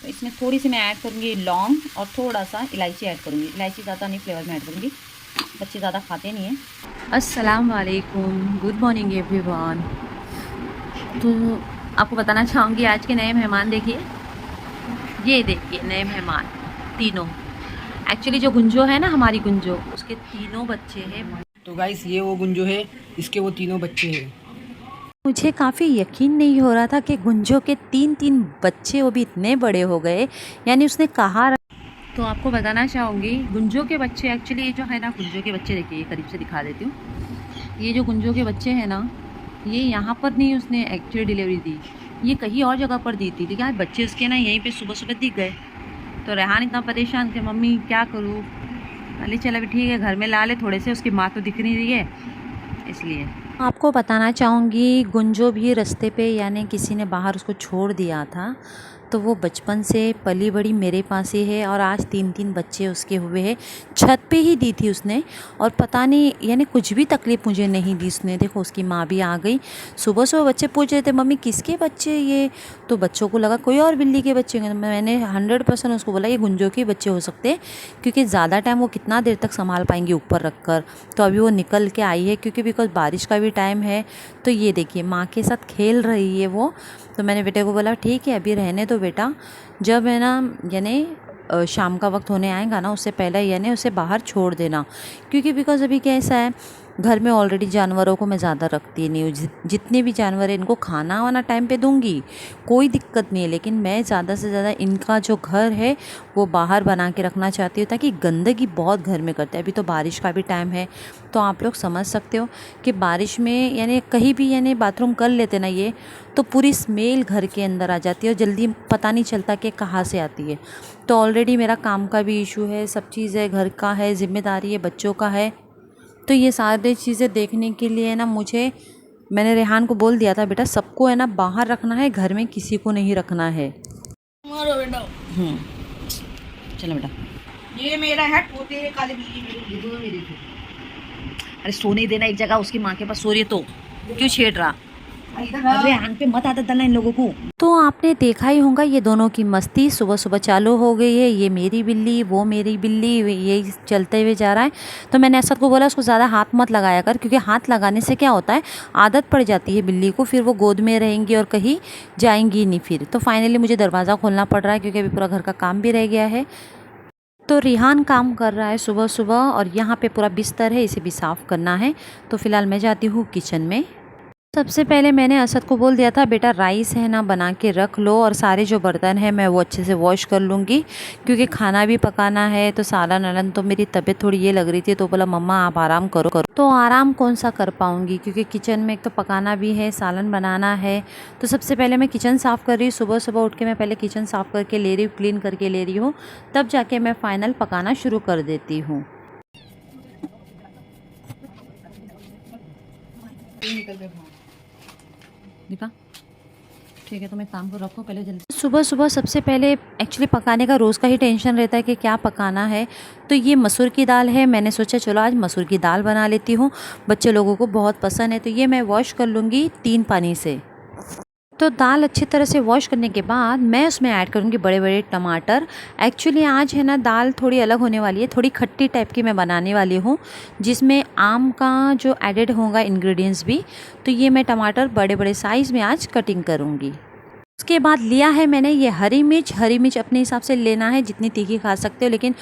तो इसमें थोड़ी सी मैं ऐड करूँगी लौंग और थोड़ा सा इलायची ऐड करूँगी। इलायची ज़्यादा नहीं, फ्लेवर में ऐड करूँगी, बच्चे ज़्यादा खाते नहीं हैं। अस्सलाम वालेकुम, गुड मॉर्निंग एवरीवन। तो आपको बताना चाहूँगी आज के नए मेहमान देखिए, ये देखिए नए मेहमान तीनों। एक्चुअली जो गुंजो है ना, हमारी गुंजो, उसके तीनों बच्चे हैं। तो गाइस ये वो गुंजो है, इसके वो तीनों बच्चे हैं। मुझे काफ़ी यकीन नहीं हो रहा था कि गुंजो के तीन तीन बच्चे वो भी इतने बड़े हो गए, यानी उसने कहा। तो आपको बताना चाहूँगी गुंजो के बच्चे, एक्चुअली ये जो है ना गुंजो के बच्चे, देखिए ये करीब से दिखा देती हूँ। ये जो गुंजो के बच्चे हैं ना, ये यहाँ पर नहीं उसने एक्चुअली डिलीवरी दी, ये कहीं और जगह पर दी थी, लेकिन आज बच्चे उसके ना यहीं पे सुबह सुबह दिख गए। तो रेहान इतना परेशान कि मम्मी क्या करूँ, अली चल अभी ठीक है घर में ला ले थोड़े से, उसकी माँ तो दिख नहीं रही है इसलिए। आपको बताना चाहूँगी गुंजो भी रास्ते पे, यानी किसी ने बाहर उसको छोड़ दिया था, तो वो बचपन से पली बड़ी मेरे पास ही है और आज तीन तीन बच्चे उसके हुए हैं। छत पे ही दी थी उसने, और पता नहीं यानी कुछ भी तकलीफ़ मुझे नहीं दी उसने। देखो उसकी माँ भी आ गई। सुबह सुबह बच्चे पूछ रहे थे मम्मी किसके बच्चे ये, तो बच्चों को लगा कोई और बिल्ली के बच्चे होंगे। मैंने 100% उसको बोला ये गुंजो के बच्चे हो सकते हैं, क्योंकि ज़्यादा टाइम वो कितना देर तक संभाल पाएंगी ऊपर रख कर। तो अभी वो निकल के आई है, क्योंकि बिकॉज बारिश का भी टाइम है। तो ये देखिए माँ के साथ खेल रही है वो। तो मैंने बेटे को बोला ठीक है अभी रहने दो बेटा, जब है ना यानी शाम का वक्त होने आएगा ना, उससे पहले यानी उसे बाहर छोड़ देना, क्योंकि बिकॉज अभी कैसा है घर में ऑलरेडी जानवरों को मैं ज़्यादा रखती नहीं हूँ। जितने भी जानवर हैं इनको खाना वाना टाइम पे दूंगी, कोई दिक्कत नहीं है, लेकिन मैं ज़्यादा से ज़्यादा इनका जो घर है वो बाहर बना के रखना चाहती हूँ, ताकि गंदगी बहुत घर में करते हैं। अभी तो बारिश का भी टाइम है, तो आप लोग समझ सकते हो कि बारिश में यानी कहीं भी यानी बाथरूम कर लेते ना ये, तो पूरी स्मेल घर के अंदर आ जाती है और जल्दी पता नहीं चलता कि कहाँ से आती है। तो ऑलरेडी मेरा काम का भी इशू है, सब चीज़ है, घर का है, जिम्मेदारी है, बच्चों का है। तो ये सारी चीज़ें देखने के लिए ना मैंने रेहान को बोल दिया था बेटा सबको है ना बाहर रखना है, घर में किसी को नहीं रखना है। मारो बेटा। चलो बेटा, ये मेरा है पोते काले बिल्ली, मेरे थे। अरे सोने देना एक जगह, उसकी माँ के पास सो रही है तो क्यों छेड़ रहा। इधर अरे आंख पे मत आदत डालना इन लोगों को। तो आपने देखा ही होगा ये दोनों की मस्ती सुबह सुबह चालू हो गई है। ये मेरी बिल्ली, वो मेरी बिल्ली, ये चलते हुए जा रहा है। तो मैंने असद को बोला उसको ज़्यादा हाथ मत लगाया कर, क्योंकि हाथ लगाने से क्या होता है आदत पड़ जाती है बिल्ली को, फिर वो गोद में रहेंगी और कहीं जाएंगी नहीं फिर। तो फाइनली मुझे दरवाज़ा खोलना पड़ रहा है, क्योंकि अभी पूरा घर का काम भी रह गया है। तो रिहान काम कर रहा है सुबह सुबह, और यहाँ पे पूरा बिस्तर है, इसे भी साफ़ करना है। तो फिलहाल मैं जाती हूँ किचन में। सबसे पहले मैंने असद को बोल दिया था बेटा राइस है ना बना के रख लो, और सारे जो बर्तन हैं मैं वो अच्छे से वॉश कर लूँगी, क्योंकि खाना भी पकाना है। तो सालन वालन तो मेरी तबीयत थोड़ी ये लग रही थी, तो बोला मम्मा आप आराम करो करो। तो आराम कौन सा कर पाऊँगी, क्योंकि किचन में एक तो पकाना भी है, सालन बनाना है। तो सबसे पहले मैं किचन साफ़ कर रही हूँ। सुबह सुबह उठ के मैं पहले किचन साफ़ करके ले रही हूँ, क्लीन करके ले रही हूँ, तब जाके मैं फाइनल पकाना शुरू कर देती हूँ। दीपा ठीक है, तो मैं काम को रखो पहले जल्दी। सुबह सुबह सबसे पहले एक्चुअली पकाने का रोज़ का ही टेंशन रहता है कि क्या पकाना है। तो ये मसूर की दाल है, मैंने सोचा चलो आज मसूर की दाल बना लेती हूँ, बच्चे लोगों को बहुत पसंद है। तो ये मैं वॉश कर लूँगी 3 पानी से। तो दाल अच्छी तरह से वॉश करने के बाद मैं उसमें ऐड करूँगी बड़े बड़े टमाटर। एक्चुअली आज है ना दाल थोड़ी अलग होने वाली है, थोड़ी खट्टी टाइप की मैं बनाने वाली हूँ, जिसमें आम का जो एडेड होगा इंग्रेडिएंट्स भी। तो ये मैं टमाटर बड़े बड़े साइज़ में आज कटिंग करूँगी। उसके बाद लिया है मैंने ये हरी मिर्च अपने हिसाब से लेना है, जितनी तीखी खा सकते हो, लेकिन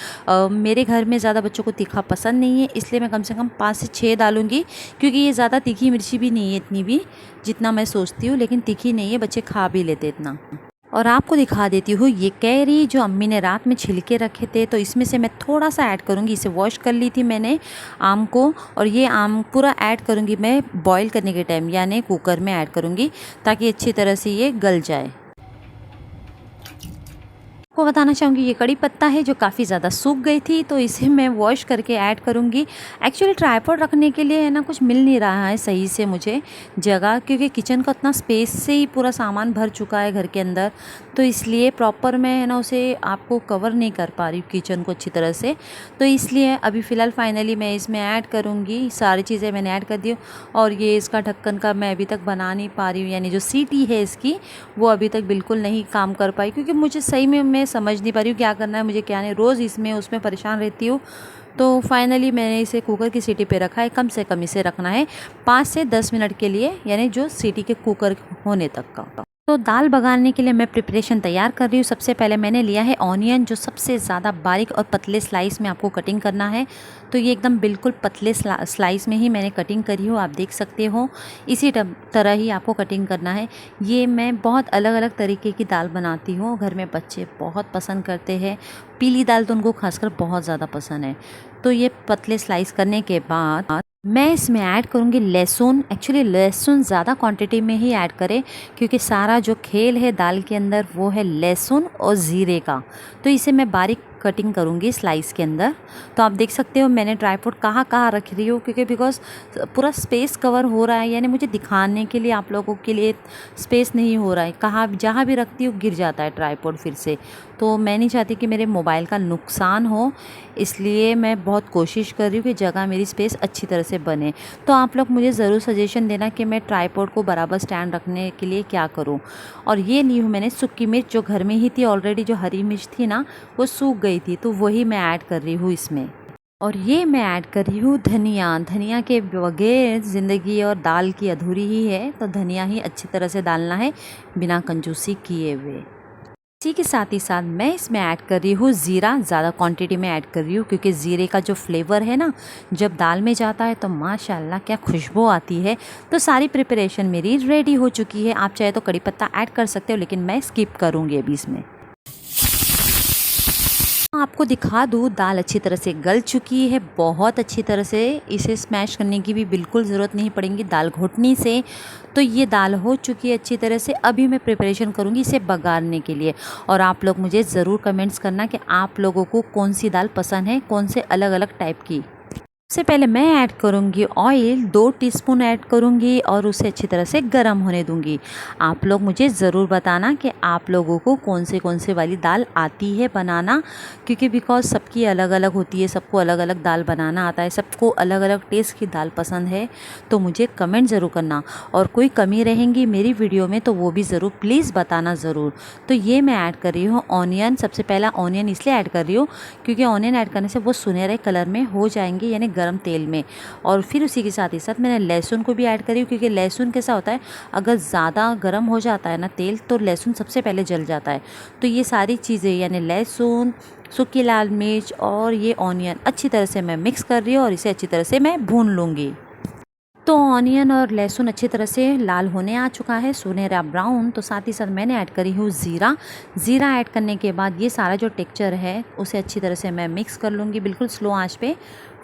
मेरे घर में ज़्यादा बच्चों को तीखा पसंद नहीं है, इसलिए मैं कम से कम 5 से 6 डालूंगी, क्योंकि ये ज़्यादा तीखी मिर्ची भी नहीं है इतनी भी जितना मैं सोचती हूँ, लेकिन तीखी नहीं है, बच्चे खा भी लेते इतना। और आपको दिखा देती हूँ ये कैरी जो अम्मी ने रात में छिलके रखे थे, तो इसमें से मैं थोड़ा सा ऐड करूँगी। इसे वॉश कर ली थी मैंने आम को, और ये आम पूरा ऐड करूँगी मैं बॉईल करने के टाइम, यानी कुकर में ऐड करूँगी, ताकि अच्छी तरह से ये गल जाए। आपको बताना चाहूँगी ये कड़ी पत्ता है जो काफ़ी ज़्यादा सूख गई थी, तो इसे मैं वॉश करके ऐड करूँगी। एक्चुअली ट्राइपॉड रखने के लिए है ना कुछ मिल नहीं रहा है सही से मुझे जगह, क्योंकि किचन का उतना स्पेस से ही पूरा सामान भर चुका है घर के अंदर, तो इसलिए प्रॉपर मैं है ना उसे आपको कवर नहीं कर पा रही हूँ किचन को अच्छी तरह से। तो इसलिए अभी फ़िलहाल फाइनली मैं इसमें ऐड करूँगी, सारी चीज़ें मैंने ऐड कर दी। और ये इसका ढक्कन का मैं अभी तक बना नहीं पा रही हूँ, यानी जो सीटी है इसकी वो अभी तक बिल्कुल नहीं काम कर पाई, क्योंकि मुझे सही में मैं समझ नहीं पा रही हूँ क्या करना है मुझे, क्या नहीं। रोज़ इसमें उसमें परेशान रहती हूँ। तो फाइनली मैंने इसे कुकर की सीटी पे रखा है। कम से कम इसे रखना है 5 से 10 मिनट के लिए, यानी जो सीटी के कुकर होने तक का। तो दाल बघारने के लिए मैं प्रिपरेशन तैयार कर रही हूँ। सबसे पहले मैंने लिया है ऑनियन, जो सबसे ज़्यादा बारीक और पतले स्लाइस में आपको कटिंग करना है। तो ये एकदम बिल्कुल पतले स्लाइस में ही मैंने कटिंग करी हो, आप देख सकते हो। इसी तरह ही आपको कटिंग करना है। ये मैं बहुत अलग अलग तरीके की दाल बनाती हूँ, घर में बच्चे बहुत पसंद करते हैं। पीली दाल तो उनको खासकर बहुत ज़्यादा पसंद है। तो ये पतले स्लाइस करने के बाद मैं इसमें ऐड करूँगी लहसुन। एक्चुअली लहसुन ज़्यादा क्वांटिटी में ही ऐड करें, क्योंकि सारा जो खेल है दाल के अंदर वो है लहसुन और ज़ीरे का। तो इसे मैं बारीक कटिंग करूँगी स्लाइस के अंदर। तो आप देख सकते हो मैंने ट्राइपॉड कहाँ कहाँ रख रही हूँ, क्योंकि बिकॉज पूरा स्पेस कवर हो रहा है, यानी मुझे दिखाने के लिए आप लोगों के लिए स्पेस नहीं हो रहा है। कहाँ जहाँ भी रखती हूँ गिर जाता है ट्राइपॉड फिर से। तो मैं नहीं चाहती कि मेरे मोबाइल का नुकसान हो, इसलिए मैं बहुत कोशिश कर रही हूँ कि जगह मेरी स्पेस अच्छी तरह से बने। तो आप लोग मुझे ज़रूर सजेशन देना कि मैं ट्राइपॉड को बराबर स्टैंड रखने के लिए क्या करूँ। और ये ली हूँ मैंने सूखी मिर्च, जो घर में ही थी ऑलरेडी। जो हरी मिर्च थी ना वो सूख गई थी, तो वही मैं ऐड कर रही हूँ इसमें। और ये मैं ऐड कर रही हूँ धनिया। धनिया के बगैर ज़िंदगी और दाल की अधूरी ही है, तो धनिया ही अच्छी तरह से डालना है बिना कंजूसी किए हुए। इसी के साथ ही साथ मैं इसमें ऐड कर रही हूँ ज़ीरा। ज़्यादा क्वांटिटी में ऐड कर रही हूँ, क्योंकि ज़ीरे का जो फ्लेवर है ना जब दाल में जाता है तो माशाल्लाह क्या खुशबू आती है। तो सारी प्रिपरेशन मेरी रेडी हो चुकी है। आप चाहे तो कड़ी पत्ता ऐड कर सकते हो, लेकिन मैं स्किप करूँगी अभी इसमें। आपको दिखा दूँ दाल अच्छी तरह से गल चुकी है, बहुत अच्छी तरह से। इसे स्मैश करने की भी बिल्कुल ज़रूरत नहीं पड़ेगी दाल घोटनी से। तो ये दाल हो चुकी है अच्छी तरह से। अभी मैं प्रिपरेशन करूँगी इसे बघारने के लिए। और आप लोग मुझे ज़रूर कमेंट्स करना कि आप लोगों को कौन सी दाल पसंद है, कौन से अलग अलग टाइप की। सबसे पहले मैं ऐड करूँगी ऑयल, 2 टीस्पून ऐड करूँगी और उसे अच्छी तरह से गर्म होने दूँगी। आप लोग मुझे ज़रूर बताना कि आप लोगों को कौन से वाली दाल आती है बनाना, क्योंकि बिकॉज सबकी अलग अलग होती है, सबको अलग अलग दाल बनाना आता है, सबको अलग अलग टेस्ट की दाल पसंद है। तो मुझे कमेंट ज़रूर करना, और कोई कमी रहेंगी मेरी वीडियो में तो वो भी ज़रूर प्लीज़ बताना ज़रूर। तो ये मैं ऐड कर रही हूँ ऑनियन। सबसे पहला ऑनियन इसलिए ऐड कर रही हूँ क्योंकि ऑनियन ऐड करने से वो सुनहरे कलर में हो जाएंगे, यानी गरम तेल में। और फिर उसी के साथ ही साथ मैंने लहसुन को भी ऐड करी, क्योंकि लहसुन कैसा होता है अगर ज़्यादा गर्म हो जाता है ना तेल, तो लहसुन सबसे पहले जल जाता है। तो ये सारी चीज़ें यानी लहसुन, सूखी लाल मिर्च और ये ऑनियन अच्छी तरह से मैं मिक्स कर रही हूँ, और इसे अच्छी तरह से मैं भून लूँगी। तो ऑनियन और लहसुन अच्छी तरह से लाल होने आ चुका है, सुनहरा ब्राउन। तो साथ ही साथ मैंने ऐड करी हूँ ज़ीरा। ज़ीरा ऐड करने के बाद ये सारा जो टेक्सचर है उसे अच्छी तरह से मैं मिक्स कर लूँगी, बिल्कुल स्लो आंच पे।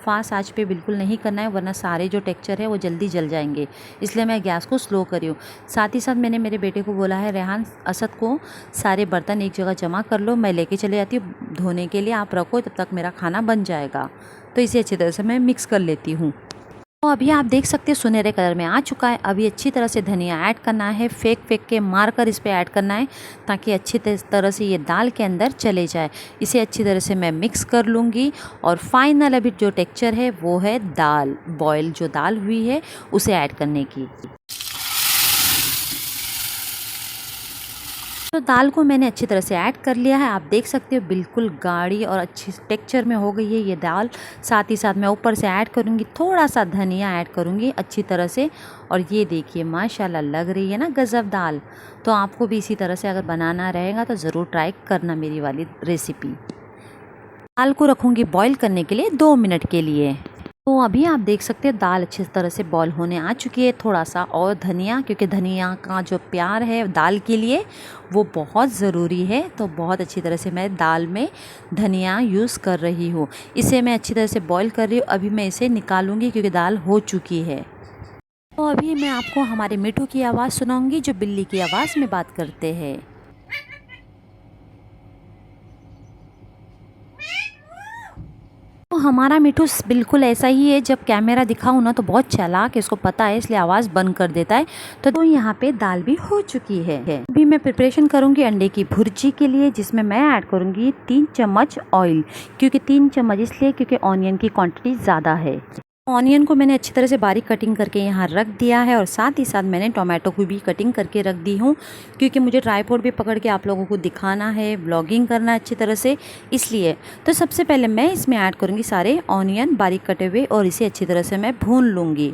फास्ट आंच पे बिल्कुल नहीं करना है, वरना सारे जो टेक्सचर है वो जल्दी जल जाएंगे, इसलिए मैं गैस को स्लो करी हूँ। साथ ही साथ मैंने मेरे बेटे को बोला है रेहान, असद को सारे बर्तन एक जगह जमा कर लो, मैं लेके चले जाती हूँ धोने के लिए, आप रखो तब तक मेरा खाना बन जाएगा। तो इसे अच्छी तरह से मैं मिक्स कर लेती हूँ। तो अभी आप देख सकते हैं सुनहरे कलर में आ चुका है। अभी अच्छी तरह से धनिया ऐड करना है, फेंक के मार कर इस पर ऐड करना है, ताकि अच्छी तरह से ये दाल के अंदर चले जाए। इसे अच्छी तरह से मैं मिक्स कर लूँगी। और फाइनल अभी जो टेक्सचर है वो है दाल बॉयल, जो दाल हुई है उसे ऐड करने की। तो दाल को मैंने अच्छी तरह से ऐड कर लिया है। आप देख सकते हो बिल्कुल गाढ़ी और अच्छी टेक्सचर में हो गई है ये दाल। साथ ही साथ मैं ऊपर से ऐड करूँगी थोड़ा सा धनिया ऐड करूँगी अच्छी तरह से। और ये देखिए माशाल्लाह लग रही है ना गज़ब दाल। तो आपको भी इसी तरह से अगर बनाना रहेगा तो ज़रूर ट्राई करना मेरी वाली रेसिपी। दाल को रखूँगी बॉईल करने के लिए 2 मिनट के लिए। तो अभी आप देख सकते हैं दाल अच्छी तरह से बॉईल होने आ चुकी है। थोड़ा सा और धनिया, क्योंकि धनिया का जो प्यार है दाल के लिए वो बहुत ज़रूरी है। तो बहुत अच्छी तरह से मैं दाल में धनिया यूज़ कर रही हूँ। इसे मैं अच्छी तरह से बॉईल कर रही हूँ। अभी मैं इसे निकालूंगी क्योंकि दाल हो चुकी है। तो अभी मैं आपको हमारे मिठू की आवाज़ सुनाऊंगी, जो बिल्ली की आवाज़ में बात करते हैं। हमारा मिठू बिल्कुल ऐसा ही है, जब कैमरा दिखाऊँ ना तो बहुत चालाक है, इसको पता है, इसलिए आवाज़ बंद कर देता है। तो यहाँ पे दाल भी हो चुकी है। अभी मैं प्रिपरेशन करूँगी अंडे की भुर्जी के लिए, जिसमें मैं ऐड करूँगी 3 चम्मच ऑयल। क्योंकि 3 चम्मच इसलिए क्योंकि ऑनियन की क्वांटिटी ज़्यादा है। ऑनियन को मैंने अच्छी तरह से बारीक कटिंग करके यहाँ रख दिया है, और साथ ही साथ मैंने टोमेटो को भी कटिंग करके रख दी हूँ, क्योंकि मुझे ट्राइपॉड भी पकड़ के आप लोगों को दिखाना है, ब्लॉगिंग करना है अच्छी तरह से, इसलिए। तो सबसे पहले मैं इसमें ऐड करूँगी सारे ऑनियन बारीक कटे हुए, और इसे अच्छी तरह से मैं भून लूँगी।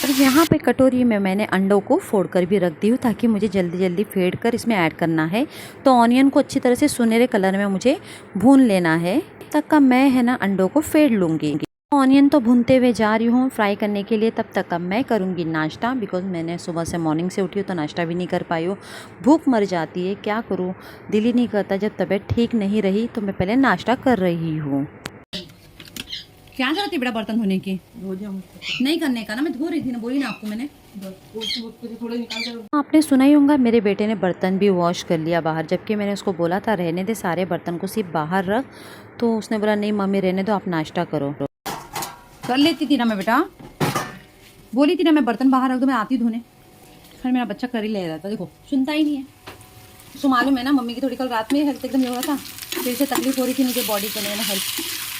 और यहाँ पे कटोरी में मैंने अंडों को फोड़ कर भी रख दी हूँ, ताकि मुझे जल्दी जल्दी फेंट कर इसमें ऐड करना है। तो ऑनियन को अच्छी तरह से सुनहरे कलर में मुझे भून लेना है, तक का मैं है ना अंडों को फेंट लूँगी। ऑनियन तो भूनते हुए जा रही हूँ फ्राई करने के लिए, तब तक का मैं करूँगी नाश्ता, बिकॉज मैंने सुबह से मॉर्निंग से उठी हूँ तो नाश्ता भी नहीं कर पाई हूँ। भूख मर जाती है, क्या करूँ, दिल ही नहीं करता। जब तबीयत ठीक नहीं रही तो मैं पहले नाश्ता कर रही हूँ। क्या जरूरत है बड़ा बर्तन धोने की? नहीं करने का ना, मैं धो रही थी ना, बोली ना आपको मैंने। आपने सुना ही होगा, मेरे बेटे ने बर्तन भी वॉश कर लिया बाहर, जबकि मैंने उसको बोला था रहने दे सारे बर्तन को, सिर्फ बाहर रख। तो उसने बोला नहीं मम्मी रहने दो, आप नाश्ता करो। कर लेती थी ना मैं बेटा, बोली थी ना मैं बर्तन बाहर रख दो, मैं आती धोने। खैर मेरा बच्चा कर ही ले रहा था, देखो सुनता ही नहीं है। उसको मालूम है ना मम्मी की थोड़ी कल रात में हेल्थ एकदम ये हो रहा था, फिर से तकलीफ हो रही थी मुझे बॉडी के लिए, हेल्थ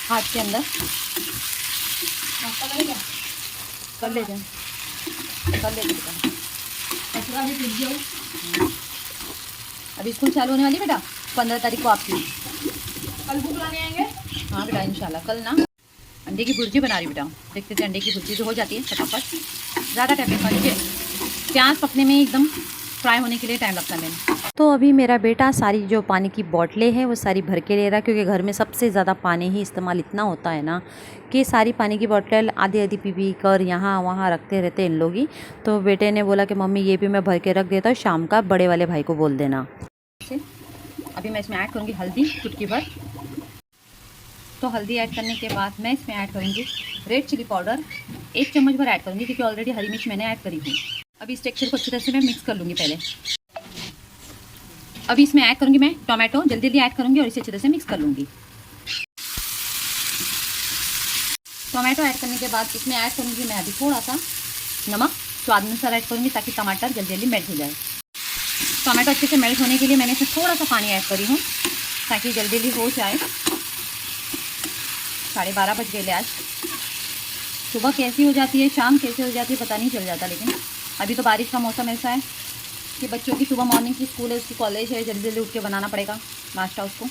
हार्ट के अंदर। कर ले जाए, कर ले बेटा। अभी स्कूल चालू होने वाली बेटा 15 तारीख को आपकी। कल भूख लाने आएंगे। हाँ बेटा इंशाल्लाह कल ना अंडे की भुर्जी बना रही बेटा, देखते थे अंडे की भुर्जी जो हो जाती है फटाफट, ज़्यादा टाइम नहीं खानी चाहिए, प्याज पकने में एकदम फ्राई होने के लिए टाइम लगता है मैंने। तो अभी मेरा बेटा सारी जो पानी की बोतलें हैं वो सारी भर के ले रहा है, क्योंकि घर में सबसे ज़्यादा पानी ही इस्तेमाल इतना होता है ना, कि सारी पानी की बोतल आधी आधी पी कर यहाँ वहाँ रखते रहते इन लोग ही। तो बेटे ने बोला कि मम्मी ये भी मैं भर के रख देता हूँ, शाम का बड़े वाले भाई को बोल देना। अभी मैं इसमें ऐड करूँगी हल्दी चुटकी भर। तो हल्दी ऐड करने के बाद मैं इसमें ऐड करूँगी रेड चिली पाउडर 1 चम्मच भर ऐड करूँगी, क्योंकि ऑलरेडी हरी मिर्च मैंने ऐड करी थी। अभी इस टेक्सचर को अच्छी तरह से मैं मिक्स कर लूँगी पहले। अभी इसमें ऐड करूँगी मैं टोमेटो, जल्दी जल्दी ऐड करूँगी और इसे अच्छी तरह से मिक्स कर लूँगी। टोमेटो ऐड करने के बाद इसमें ऐड करूँगी मैं अभी थोड़ा सा नमक स्वाद अनुसार ऐड करूँगी, ताकि टमाटर जल्दी जल्दी मेल्ट हो जाए। टोमेटो अच्छे से मेल्ट होने के लिए मैंने इसमें थोड़ा सा पानी ऐड करी हूँ, ताकि जल्दी जल्दी हो जाए। 12:30 बज गए आज। सुबह कैसी हो जाती है शाम कैसे हो जाती है पता नहीं चल जाता, लेकिन अभी तो बारिश का मौसम ऐसा है कि बच्चों की सुबह मॉर्निंग की स्कूल है, उसकी कॉलेज है, जल्दी जल्दी उठ के बनाना पड़ेगा नाश्ता उसको।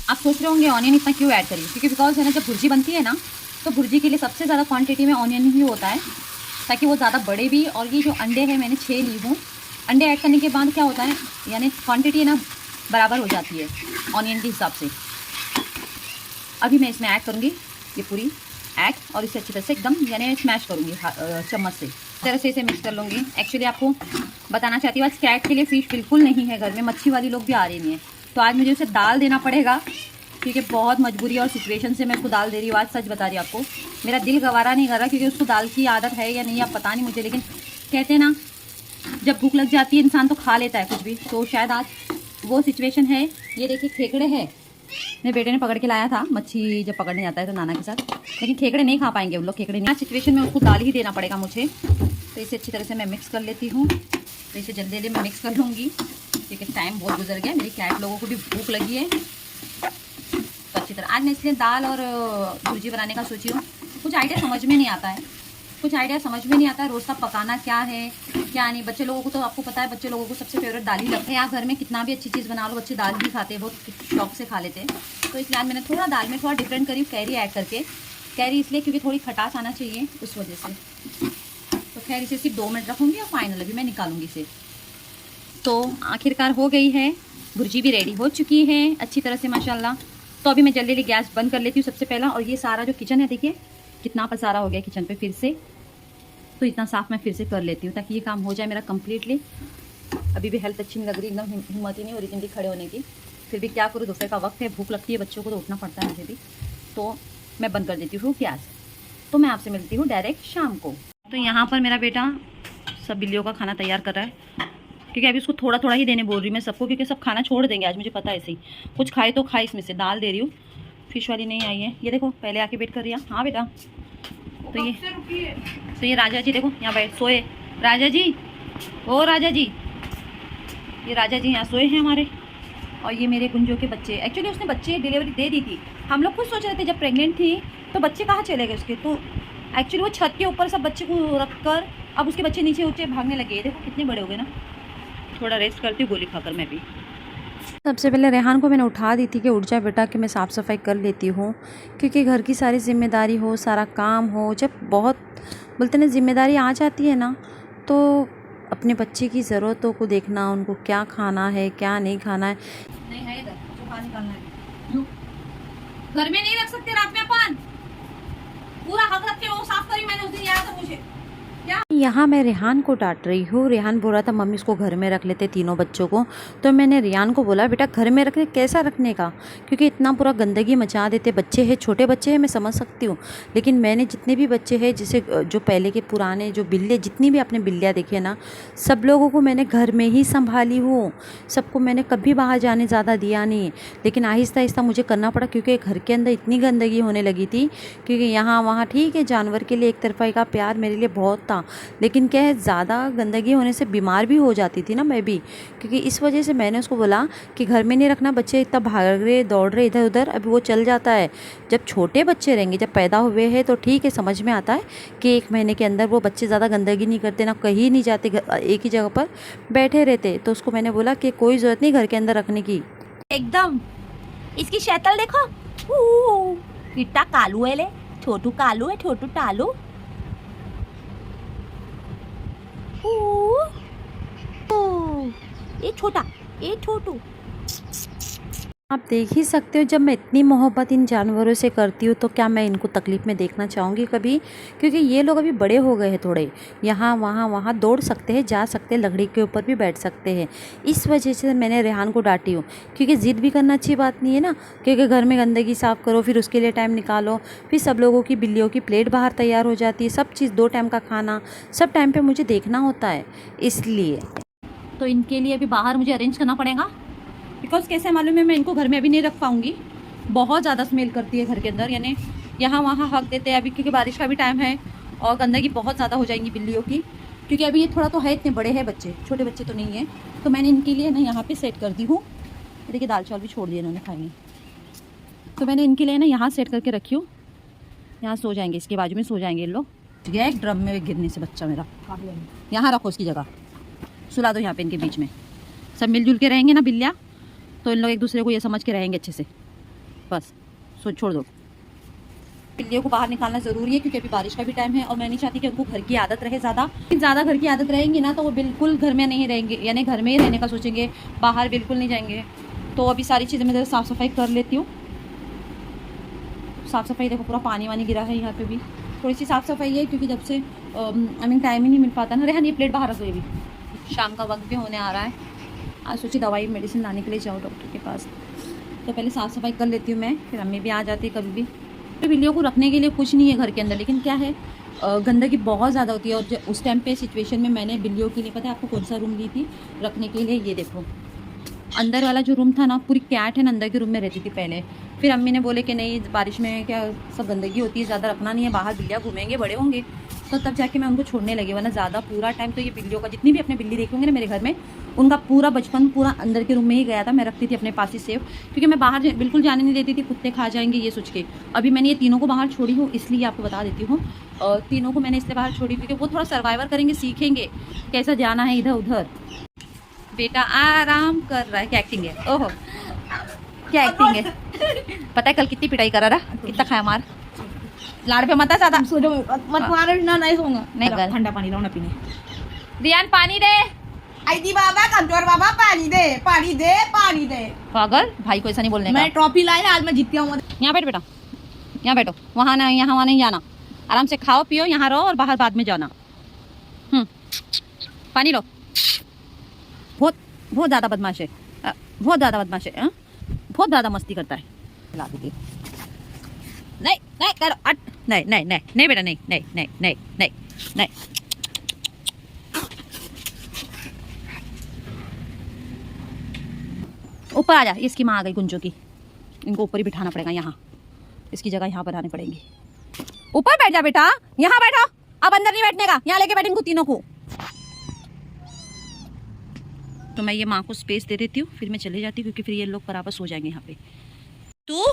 आप सोच रहे होंगे ऑनियन इतना क्यों ऐड करिए, क्योंकि बिकॉज है ना जब भुर्जी बनती है ना तो भुर्जी के लिए सबसे ज़्यादा क्वांटिटी में ऑनियन ही होता है, ताकि वो ज़्यादा बड़े भी। और ये जो अंडे हैं मैंने 6 ली हूँ, अंडे ऐड करने के बाद क्या होता है, यानी क्वांटिटी ना बराबर हो जाती है ऑनियन के हिसाब से। अभी मैं इसमें ऐड करूँगी ये पूरी ऐड, और इसे अच्छी तरह से एकदम यानी स्मैश करूँगी चम्मच से, इस तरह से इसे मिक्स कर लूँगी। एक्चुअली आपको बताना चाहती हूँ आज कैट के लिए फ़िश बिल्कुल नहीं है घर में, मच्छी वाली लोग भी आ रही नहीं है, तो आज मुझे उसे दाल देना पड़ेगा, क्योंकि बहुत मजबूरी और सिचुएशन से मैं उसको दाल दे रही हूँ। आज सच बता रही हूँ आपको, मेरा दिल गवारा नहीं कर रहा, क्योंकि उसको दाल की आदत है या नहीं आप पता नहीं मुझे, लेकिन कहते हैं ना जब भूख लग जाती है इंसान तो खा लेता है कुछ भी, तो शायद आज वो सिचुएशन है। ये देखिए खेकड़े हैं, मेरे बेटे ने पकड़ के लाया था मच्छी, जब पकड़ने जाता है तो नाना के साथ, लेकिन खेकड़े नहीं खा पाएंगे उन लोग, खेकड़े नहीं। सिचुएशन में उसको दाल ही देना पड़ेगा मुझे, तो इसे अच्छी तरह से मैं मिक्स कर लेती हूँ। तो इसे जल्दी जल्दी मैं मिक्स कर लूँगी, क्योंकि टाइम बहुत गुजर गया, मेरी कैट लोगों को भी भूख लगी है। तो अच्छी तरह आज मैं इसलिए दाल और भुर्जी बनाने का सोची हूँ। कुछ आइडिया समझ में नहीं आता है, रोज़ का पकाना क्या है क्या नहीं। बच्चे लोगों को तो आपको पता है, बच्चे लोगों को सबसे फेवरेट दाल ही लगता है। यहाँ घर में कितना भी अच्छी चीज़ बना लो बच्चे दाल भी खाते हैं, बहुत शौक से खा लेते हैं। तो इसलिए आज मैंने थोड़ा दाल में थोड़ा डिफरेंट करी, कैरी ऐड करके। कैरी इसलिए क्योंकि थोड़ी खटास आना चाहिए उस वजह से। तो खैर इसे सिर्फ 2 मिनट रखूँगी और फाइनल अभी मैं निकालूंगी इसे। तो आखिरकार हो गई है, भुर्जी भी रेडी हो चुकी है अच्छी तरह से माशाल्लाह। तो अभी मैं जल्दी जल्दी गैस बंद कर लेती हूँ सबसे पहला। और ये सारा जो किचन है देखिए कितना पसारा हो गया किचन पे फिर से, तो इतना साफ़ मैं फिर से कर लेती हूँ ताकि ये काम हो जाए मेरा कम्प्लीटली। अभी भी हेल्थ अच्छी नहीं लग रही, एकदम हिम्मत ही नहीं हो रही जिंदगी खड़े होने की। फिर भी क्या करूँ, दोपहर का वक्त है, भूख लगती है, बच्चों को तो उठना पड़ता है मुझे भी। तो मैं बंद कर देती हूँ गैस। तो मैं आपसे मिलती हूँ डायरेक्ट शाम को। तो यहाँ पर मेरा बेटा सब बिल्लियों का खाना तैयार कर रहा है। क्योंकि अभी उसको थोड़ा थोड़ा ही देने बोल रही हूँ मैं सबको, क्योंकि सब खाना छोड़ देंगे आज, मुझे पता है। ऐसे ही कुछ खाए तो खाए, इसमें से दाल दे रही हूँ। फिश वाली नहीं आई है, ये देखो पहले आके वेट कर रही है। हाँ बेटा, तो ये राजा जी देखो यहाँ बैठ सोए। राजा जी, ओ राजा जी, ये राजा जी यहाँ सोए हैं हमारे। और ये मेरे गुंजो के बच्चे। एक्चुअली उसने बच्चे डिलीवरी दे दी थी, हम लोग खुद सोच रहे थे जब प्रेग्नेंट थी तो बच्चे कहाँ चले गए उसके। तो एक्चुअली वो छत के ऊपर सब बच्चे को रख कर अब उसके बच्चे नीचे ऊँचे भागने लगे। देखो कितने बड़े हो गए ना। थोड़ा रेस्ट करती हूँ गोली खाकर मैं भी। सबसे पहले रेहान को मैंने उठा दी थी कि उठ जा बेटा, कि मैं साफ़ सफाई कर लेती हूँ, क्योंकि घर की सारी जिम्मेदारी हो, सारा काम हो, जब बहुत बोलते ना जिम्मेदारी आ जाती है ना, तो अपने बच्चे की ज़रूरतों को देखना, उनको क्या खाना है क्या नहीं खाना है। नहीं है इधर जो पानी निकालना है, घर में नहीं रख सकते रात में अपन, पूरा हक रख के वो साफ करी मैंने उस दिन, याद है मुझे। यहाँ मैं रेहान को डांट रही हूँ। रेहान बोल रहा था मम्मी इसको घर में रख लेते तीनों बच्चों को, तो मैंने रेहान को बोला बेटा घर में रखने कैसा रखने का, क्योंकि इतना पूरा गंदगी मचा देते। बच्चे हैं, छोटे बच्चे हैं, मैं समझ सकती हूँ, लेकिन मैंने जितने भी बच्चे हैं, जैसे जो पहले के पुराने जो बिल्ले, जितनी भी आपने बिल्लियाँ देखी है ना, सब लोगों को मैंने घर में ही संभाली हूँ। सबको मैंने कभी बाहर जाने ज़्यादा दिया नहीं, लेकिन आहिस्ता आहिस्ता मुझे करना पड़ा, क्योंकि घर के अंदर इतनी गंदगी होने लगी थी। क्योंकि यहाँ वहाँ ठीक है, जानवर के लिए एक तरफा का प्यार मेरे लिए बहुत था, लेकिन क्या है ज़्यादा गंदगी होने से बीमार भी हो जाती थी ना मैं भी। क्योंकि इस वजह से मैंने उसको बोला कि घर में नहीं रखना, बच्चे इतना भाग रहे दौड़ रहे इधर उधर, अभी वो चल जाता है। जब छोटे बच्चे रहेंगे, जब पैदा हुए हैं तो ठीक है, समझ में आता है कि 1 महीने के अंदर वो बच्चे ज़्यादा गंदगी नहीं करते, ना कहीं नहीं जाते, एक ही जगह पर बैठे रहते। तो उसको मैंने बोला कि कोई ज़रूरत नहीं घर के अंदर रखने की। एकदम इसकी शैतल देखो, कितना कालू है, ले छोटू कालू है, छोटू टालू। ये छोटा, ये छोटू। आप देख ही सकते हो, जब मैं इतनी मोहब्बत इन जानवरों से करती हूँ तो क्या मैं इनको तकलीफ़ में देखना चाहूँगी कभी? क्योंकि ये लोग अभी बड़े हो गए हैं थोड़े, यहाँ वहाँ दौड़ सकते हैं, जा सकते हैं, लकड़ी के ऊपर भी बैठ सकते हैं। इस वजह से मैंने रेहान को डांटी हूँ, क्योंकि ज़िद भी करना अच्छी बात नहीं है ना। क्योंकि घर में गंदगी साफ़ करो, फिर उसके लिए टाइम निकालो, फिर सब लोगों की बिल्लियों की प्लेट बाहर तैयार हो जाती है, सब चीज़ 2 टाइम का खाना, सब टाइम पर मुझे देखना होता है। इसलिए तो इनके लिए अभी बाहर मुझे अरेंज करना पड़ेगा, बिकॉज कैसे मालूम है, मैं इनको घर में अभी नहीं रख पाऊँगी। बहुत ज़्यादा स्मेल करती है घर के अंदर, यानी यहाँ वहाँ हक देते हैं अभी, क्योंकि बारिश का भी टाइम है और गंदगी बहुत ज़्यादा हो जाएंगी बिल्लियों की। क्योंकि अभी ये थोड़ा तो है, इतने बड़े हैं बच्चे, छोटे बच्चे तो नहीं है। तो मैंने इनके लिए ना यहाँ पे सेट कर दी हूँ। देखिए दाल चावल भी छोड़ दिए इन्होंने खाएंगे, तो मैंने इनके लिए ना यहाँ सेट करके रखी हूँ। यहाँ सो जाएंगे, इसके बाजू में सो जाएंगे इन लोग। गया एक ड्रम में गिरने से बच्चा मेरा, यहाँ रखो उसकी जगह, सुला दो यहाँ पे इनके बीच में। सब मिलजुल के रहेंगे ना बिल्लियाँ, तो इन लोग एक दूसरे को ये समझ के रहेंगे अच्छे से। बस छोड़ दो। बिल्लियों को बाहर निकालना ज़रूरी है, क्योंकि अभी बारिश का भी टाइम है और मैं नहीं चाहती कि उनको घर की आदत रहे ज़्यादा घर की आदत रहेंगी ना, तो वो बिल्कुल घर में नहीं रहेंगे, यानी घर में ही रहने का सोचेंगे, बाहर बिल्कुल नहीं जाएंगे। तो अभी सारी चीज़ें मैं साफ़ सफाई कर लेती हूँ। साफ़ सफाई देखो, पूरा पानी वानी गिरा है यहाँ पे भी, थोड़ी सी साफ़ सफाई है, क्योंकि जब से टाइम ही नहीं मिल पाता ना। रेहान ये प्लेट बाहर रख दो, भी शाम का वक्त भी होने आ रहा है। आज सोची दवाई मेडिसिन लाने के लिए जाओ डॉक्टर के पास, तो पहले साफ़ सफाई कर लेती हूँ मैं, फिर अम्मी भी आ जाती है कभी भी। तो बिल्लियों को रखने के लिए कुछ नहीं है घर के अंदर, लेकिन क्या है गंदगी बहुत ज़्यादा होती है। और उस टाइम पे सिचुएशन में मैंने बिल्लियों के लिए, पता है आपको कौन सा रूम ली थी रखने के लिए? ये देखो, अंदर वाला जो रूम था ना, पूरी कैट है ना अंदर के रूम में रहती थी पहले। फिर अम्मी ने बोले कि नहीं, बारिश में क्या सब गंदगी होती है, ज़्यादा रखना नहीं है, बाहर बिल्लियाँ घूमेंगे, बड़े होंगे, तो तब जाके मैं उनको छोड़ने लगी। वरना ज़्यादा पूरा टाइम तो ये बिल्लियों का, जितनी भी अपने बिल्ली देखी होंगे ना मेरे घर में, उनका पूरा बचपन पूरा अंदर के रूम में ही गया था। मैं रखती थी अपने पास ही सेफ, क्योंकि मैं बाहर बिल्कुल जाने नहीं देती थी, कुत्ते खा जाएंगे ये सोच के। अभी मैंने ये तीनों को बाहर छोड़ी हूँ, इसलिए आपको बता देती हूँ। और तीनों को मैंने इसलिए बाहर छोड़ी क्योंकि वो थोड़ा सर्वाइवर करेंगे, सीखेंगे कैसा जाना है इधर उधर। बेटा आराम कर रहा है, क्या एक्टिंग है, ओहो क्या एक्टिंग है। पता है कल कितनी पिटाई करा रहा, कितना खाया मार। लाड़ पे मत ज्यादा, मत मारो ना, नहीं सोऊंगा। नहीं, ठंडा पानी लाओ ना पीने। रियान पानी दे। आई दी बाबा, कमजोर बाबा, पानी दे, पानी दे, पानी दे। पागल, भाई को ऐसा नहीं बोलने का। मैं ट्रॉफी लाई है आज, मैं जीत गया हूँ। यहाँ बैठ बेटा, यहाँ बैठो, वहाँ ना यहाँ वहाँ नहीं जाना, आराम से खाओ पियो, यहाँ रहो और बाहर बाद में जाना। पानी लो। बहुत ज़्यादा बदमाश है, बहुत ज़्यादा बदमाश है, बहुत ज़्यादा मस्ती करता है। ला दीजिए। नहीं नहीं करो, नहीं नहीं नहीं नहीं बेटा, नहीं नहीं नहीं नहीं नहीं नहीं। ऊपर आ जा, इसकी माँ आ गई गुंजो की। इनको ऊपर ही बिठाना पड़ेगा, यहाँ इसकी जगह यहाँ बनानी पड़ेगी। ऊपर बैठ जा बेटा, यहाँ बैठो, अब अंदर नहीं बैठने का, यहाँ लेके बैठ इनको तीनों को। तो मैं ये माँ को स्पेस दे देती हूँ, फिर मैं चले जाती हूँ, क्योंकि फिर ये लोग बराबर सो जाएंगे यहाँ पे। तू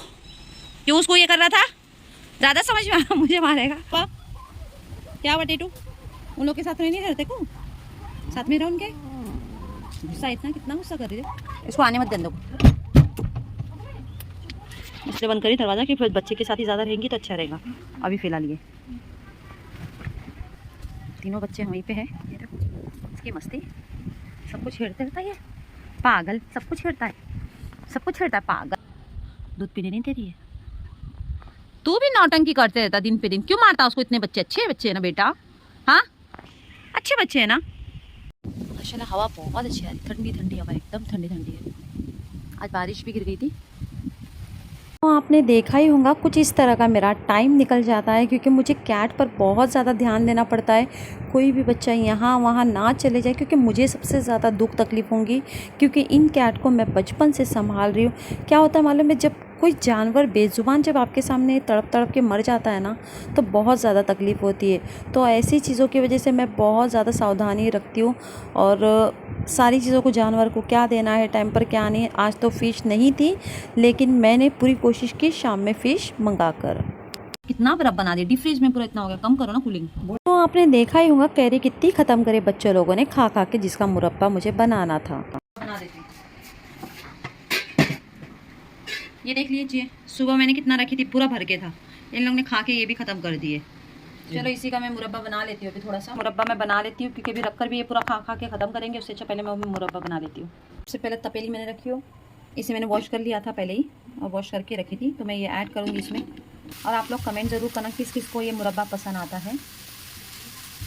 क्यों उसको ये कर रहा था? ज़्यादा समझ में आया, मुझे मारेगा। क्या बटे तू उन लोग के साथ नहीं रहते को, साथ में रहो उनके। गुस्सा इतना, कितना गुस्सा कर रही है। इसको आने मत देने दो, इसलिए बंद करी दरवाज़ा कि फिर बच्चे के साथ ही ज़्यादा रहेंगी तो अच्छा रहेगा। अभी फिलहाल ये तीनों बच्चे वहीं पे हैं। ये देखो इसकी मस्ती, सब कुछ छेड़ते रहता है ये पागल, सब कुछ छेड़ता है, सब कुछ छेड़ता है पागल। दूध पीने नहीं दे रही है। तू भी नौटंकी करते रहता दिन पे दिन, क्यों मारता उसको? इतने बच्चे अच्छे बच्चे हैं ना बेटा, हाँ अच्छे बच्चे हैं ना। माशाल्लाह हवा बहुत अच्छी आ रही, ठंडी ठंडी हवा, एकदम ठंडी ठंडी है। आज बारिश भी गिर गई थी। तो आपने देखा ही होगा कुछ इस तरह का मेरा टाइम निकल जाता है, क्योंकि मुझे कैट पर बहुत ज़्यादा ध्यान देना पड़ता है। कोई भी बच्चा यहाँ वहाँ ना चले जाए, क्योंकि मुझे सबसे ज़्यादा दुख तकलीफ़ होंगी, क्योंकि इन कैट को मैं बचपन से संभाल रही हूँ। क्या होता है मालूम है, जब कोई जानवर बेज़ुबान जब आपके सामने तड़प तड़प के मर जाता है ना, तो बहुत ज़्यादा तकलीफ़ होती है। तो ऐसी चीज़ों की वजह से मैं बहुत ज़्यादा सावधानी रखती हूँ, और सारी चीज़ों को, जानवर को क्या देना है टाइम पर क्या नहीं। आज तो फ़िश नहीं थी, लेकिन मैंने पूरी कोशिश की शाम में फ़िश मंगा कर। कितना बर्फ बना दिया, डीप फ्रीज में पूरा इतना हो गया, कम करो ना कूलिंग। तो आपने देखा ही होगा कैरी कितनी ख़त्म करे बच्चों लोगों ने खा खा के, जिसका मुरब्बा मुझे बनाना था। बना देती हूँ। ये देख लीजिए, सुबह मैंने कितना रखी थी, पूरा भर के था, इन लोगों ने खा के ये भी ख़त्म कर दिए। चलो इसी का मैं मुरब्बा बना लेती हूँ। अभी थोड़ा सा मुरब्बा मैं बना लेती हूँ, क्योंकि अभी रखकर भी ये पूरा खा खा के ख़त्म करेंगे। उससे अच्छा पहले मैं मुरब्बा बना लेती हूँ। सबसे पहले तपेली मैंने रखी हो, इसे मैंने वॉश कर लिया था पहले ही, और वॉश करके रखी थी। तो मैं ये ऐड करूँगी इसमें। और आप लोग कमेंट ज़रूर करना किस किस को ये मुरब्बा पसंद आता है।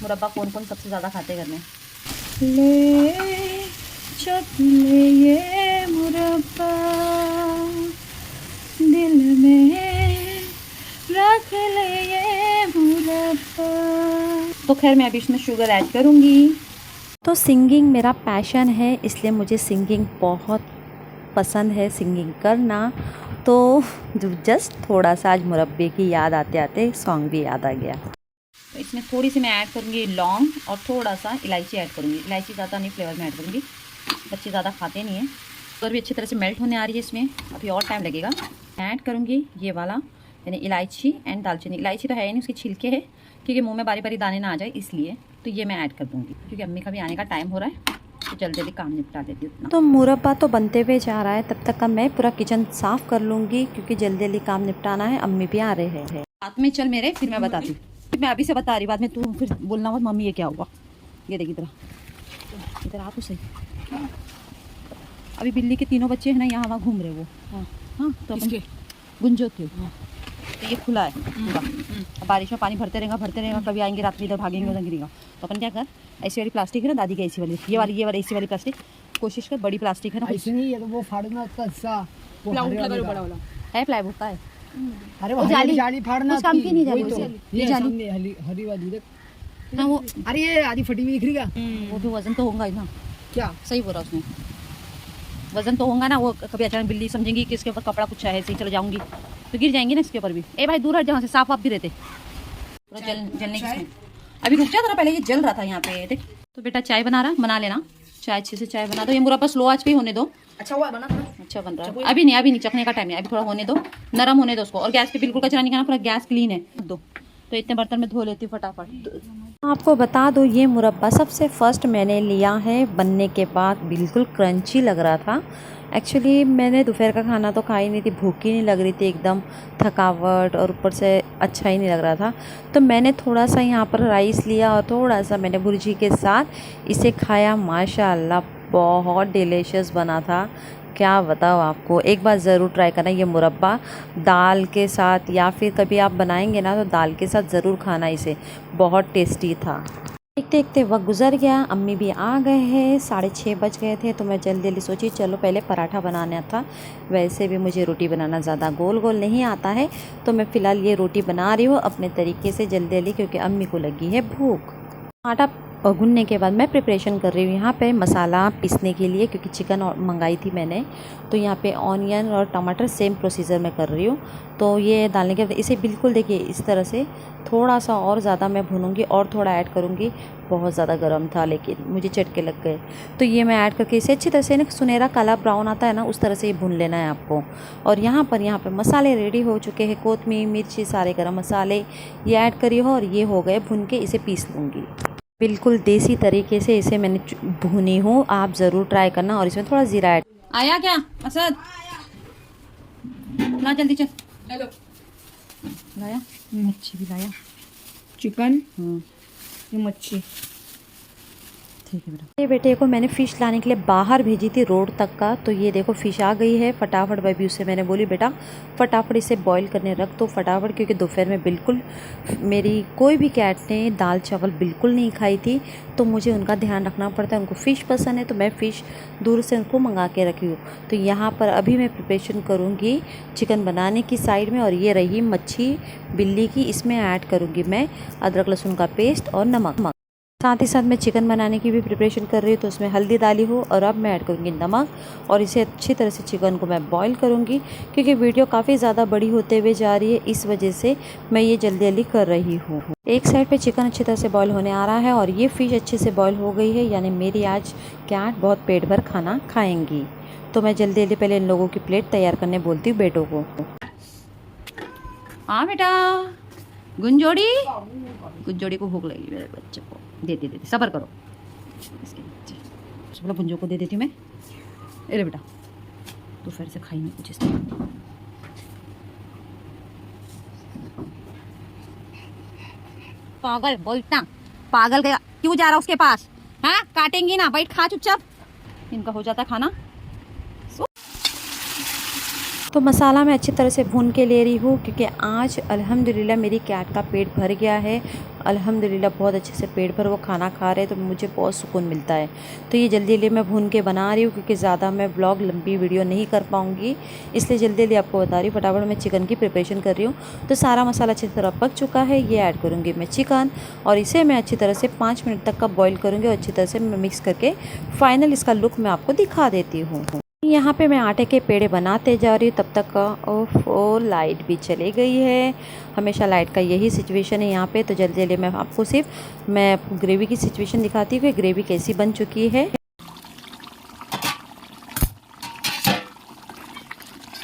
मुरब्बा कौन कौन सबसे ज़्यादा खाते घर में। ले जब ले ये मुरब्बा दिल में रख ले ये मुरब्बा। तो खैर मैं अभी इसमें शुगर ऐड करूँगी। तो सिंगिंग मेरा पैशन है, इसलिए मुझे सिंगिंग बहुत पसंद है, सिंगिंग करना। तो जस्ट थोड़ा सा आज मुरब्बे की याद आते आते सॉन्ग भी याद आ गया। तो इसमें थोड़ी सी मैं ऐड करूँगी लौंग, और थोड़ा सा इलायची ऐड करूँगी। इलायची ज़्यादा नहीं, फ्लेवर में ऐड करूँगी, बच्चे ज़्यादा खाते नहीं हैं। और भी अच्छी तरह से मेल्ट होने आ रही है, इसमें अभी और टाइम लगेगा। ऐड करूँगी ये वाला, यानी इलायची एंड दालचीनी। इलायची तो है ही नहीं, उसके छिलके है, क्योंकि मुंह में बारी बारी दाने ना आ जाए इसलिए। तो ये मैं ऐड कर दूँगी, क्योंकि अम्मी का भी आने का टाइम हो रहा है, तो जल्दी जल्दी काम निपटा देती हूँ। तो मुरब्बा तो बनते हुए जा रहा है, तब तक का मैं पूरा किचन साफ़ कर लूँगी, क्योंकि जल्दी जल्दी काम निपटाना है। अम्मी भी आ रहे हैं साथ में। चल मेरे, फिर मैं बताती हूँ। मैं अभी से बता रही, बाद में तू फिर बोलना मत मम्मी ये क्या हुआ। ये देखिए इधर आ तो सही। अभी बिल्ली के तीनों बच्चे हैं ना, यहाँ वहाँ घूम रहे वो। हाँ हाँ, तो अपन गुंजो के। तो ये खुला है पूरा, बारिश में पानी भरते रहेगा, कभी आएंगे रात में इधर भागेंगे उधर गिरेगा। तो अपन क्या कर, ऐसी वाली प्लास्टिक है ना दादी की, ऐसी वाली, ये वाली ऐसी वाली प्लास्टिक, कोशिश कर बड़ी प्लास्टिक है ना। ऐसे नहीं है तो वो फाड़ना उसका हिस्सा, वो प्लाईवुड बड़ा वाला है, प्लाईवुड का है। अरे वो जाली फाड़ना उस काम की नहीं जाली, ये सामने हरी वाली देख हाँ वो। अरे ये आधी फटी हुई दिख रही क्या? वो भी वजन तो होगा ही ना। क्या सही बोला उसने, वजन तो होगा ना। वो कभी अचानक बिल्ली समझेंगी कि इसके ऊपर कपड़ा कुछ है, ऐसे ही चले जाऊंगी तो गिर जाएंगी ना इसके ऊपर भी। ए भाई दूर हट, जहाँ से साफ आप भी रहते पूरा जलने की। अभी रुक जा, पहले ये जल रहा था यहाँ पे देख। तो बेटा चाय बना लेना, चाय अच्छे से चाय बना दो। ये मुरब्बा स्लो आंच पे ही होने दो। अच्छा हुआ बना था। अच्छा बन रहा है। अभी नहीं चखने का टाइम है, अभी थोड़ा होने दो, नरम होने दो उसको। और गैस पे बिल्कुल कचरा नहीं करना, पूरा गैस क्लीन है दो। तो इतने बर्तन में धो लेती हूँ फटाफट। आपको बता दो, ये मुरब्बा सबसे फर्स्ट मैंने लिया है, बनने के बाद बिल्कुल क्रंची लग रहा था। एक्चुअली मैंने दोपहर का खाना तो खाई नहीं थी, भूख ही नहीं लग रही थी, एकदम थकावट, और ऊपर से अच्छा ही नहीं लग रहा था। तो मैंने थोड़ा सा यहाँ पर राइस लिया और थोड़ा सा मैंने भुर्जी के साथ इसे खाया। माशाल्लाह बहुत डिलीशियस बना था, क्या बताओ आपको। एक बार ज़रूर ट्राई करना ये मुरब्बा दाल के साथ, या फिर कभी आप बनाएंगे ना तो दाल के साथ ज़रूर खाना इसे, बहुत टेस्टी था। देखते देखते वक्त गुजर गया, अम्मी भी आ गए हैं, 6:30 बज गए थे। तो मैं जल्दी जल्दी सोची चलो पहले पराठा बनाना था। वैसे भी मुझे रोटी बनाना ज़्यादा गोल गोल नहीं आता है, तो मैं फ़िलहाल ये रोटी बना रही हूँ अपने तरीके से जल्दी जल्दी, क्योंकि अम्मी को लगी है भूख। आटा और भुनने के बाद मैं प्रिपरेशन कर रही हूँ यहाँ पे मसाला पीसने के लिए, क्योंकि चिकन मंगाई थी मैंने। तो यहाँ पे ऑनियन और टमाटर सेम प्रोसीजर में कर रही हूँ। तो ये डालने के बाद इसे बिल्कुल देखिए इस तरह से थोड़ा सा और ज़्यादा मैं भूनूंगी और थोड़ा ऐड करूँगी। बहुत ज़्यादा गर्म था लेकिन मुझे चटके लग गए। तो ये मैं ऐड करके इसे अच्छी तरह से ना सुनहरा काला ब्राउन आता है ना, उस तरह से ये भून लेना है आपको। और यहाँ पर मसाले रेडी हो चुके हैं, कोतमीर मिर्ची सारे गरम मसाले ये ऐड करी हो और ये हो गए भुन के, इसे पीस लूँगी। बिल्कुल देसी तरीके से इसे मैंने भुनी हूँ, आप ज़रूर ट्राई करना। और इसमें थोड़ा ज़ीरा ऐड। आया क्या असद? ला जल्दी चल। हेलो लाया मच्छी भी लाया। चिकन ये मच्छी ठीक है बेटा। ये बेटे को मैंने फ़िश लाने के लिए बाहर भेजी थी रोड तक का। तो ये देखो फ़िश आ गई है फटाफट। बेबी उससे मैंने बोली बेटा फटाफट इसे बॉईल करने रख दो फटाफट, क्योंकि दोपहर में बिल्कुल मेरी कोई भी कैट ने दाल चावल बिल्कुल नहीं खाई थी। तो मुझे उनका ध्यान रखना पड़ता है, उनको फ़िश पसंद है तो मैं फ़िश दूर से उनको मंगा के रखी हूँ। तो यहाँ पर अभी मैं प्रिपरेशन करूँगी चिकन बनाने की साइड में। और ये रही मच्छी बिल्ली की, इसमें ऐड करूँगी मैं अदरक लहसुन का पेस्ट और नमक। साथ ही साथ मैं चिकन बनाने की भी प्रिपरेशन कर रही हूँ। तो उसमें हल्दी डाली हो और अब मैं ऐड करूँगी नमक। और इसे अच्छी तरह से चिकन को मैं बॉईल करूँगी, क्योंकि वीडियो काफ़ी ज़्यादा बड़ी होते हुए जा रही है, इस वजह से मैं ये जल्दी जल्दी कर रही हूँ। एक साइड पे चिकन अच्छी तरह से बॉईल होने आ रहा है और ये फ़िश अच्छे से बॉईल हो गई है, यानी मेरी आज कैट बहुत पेट भर खाना खाएंगी। तो मैं जल्दी जल्दी पहले इन लोगों की प्लेट तैयार करने बोलती हूँ बेटों को। हाँ बेटा गुंजोड़ी को भूख लगी मेरे बच्चे को। दे सब्र करो। इसके बच्चे बोला गुंजो को दे देती हूँ मैं। अरे बेटा तो फिर से खाई नहीं कुछ इस तरह। पागल बोलता पागल का क्यों जा रहा उसके पास? हाँ काटेंगी ना, बैठ खा चुपचाप। इनका हो जाता खाना। तो मसाला मैं अच्छी तरह से भून के ले रही हूँ, क्योंकि आज अल्हम्दुलिल्लाह मेरी कैट का पेट भर गया है। अल्हम्दुलिल्लाह बहुत अच्छे से पेट भर वो खाना खा रहे हैं, तो मुझे बहुत सुकून मिलता है। तो ये जल्दी जल्दी मैं भून के बना रही हूँ, क्योंकि ज़्यादा मैं ब्लॉग लंबी वीडियो नहीं कर पाऊँगी, इसलिए जल्दी जल्दी आपको बता रही हूँ। फटाफट मैं चिकन की प्रिपरेशन कर रही हूँ। तो सारा मसाला अच्छी तरह पक चुका है, ये ऐड करूँगी मैं चिकन और इसे मैं अच्छी तरह से 5 मिनट तक का बॉईल करूँगी और अच्छी तरह से मैं मिक्स करके फाइनल इसका लुक मैं आपको दिखा देती हूँ। यहाँ पे मैं आटे के पेड़े बनाते जा रही हूँ, तब तक लाइट भी चली गई है। हमेशा लाइट का यही सिचुएशन है यहाँ पे। तो जल्दी जल्दी मैं आपको सिर्फ ग्रेवी की सिचुएशन दिखाती हूँ कि ग्रेवी कैसी बन चुकी है।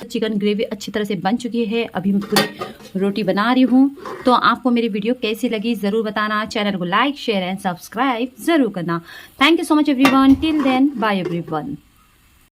चिकन ग्रेवी अच्छी तरह से बन चुकी है। अभी मैं पूरी रोटी बना रही हूँ। तो आपको मेरी वीडियो कैसी लगी ज़रूर बताना। चैनल को लाइक शेयर एंड सब्सक्राइब ज़रूर करना। Thank you so much everyone. Till then bye everyone.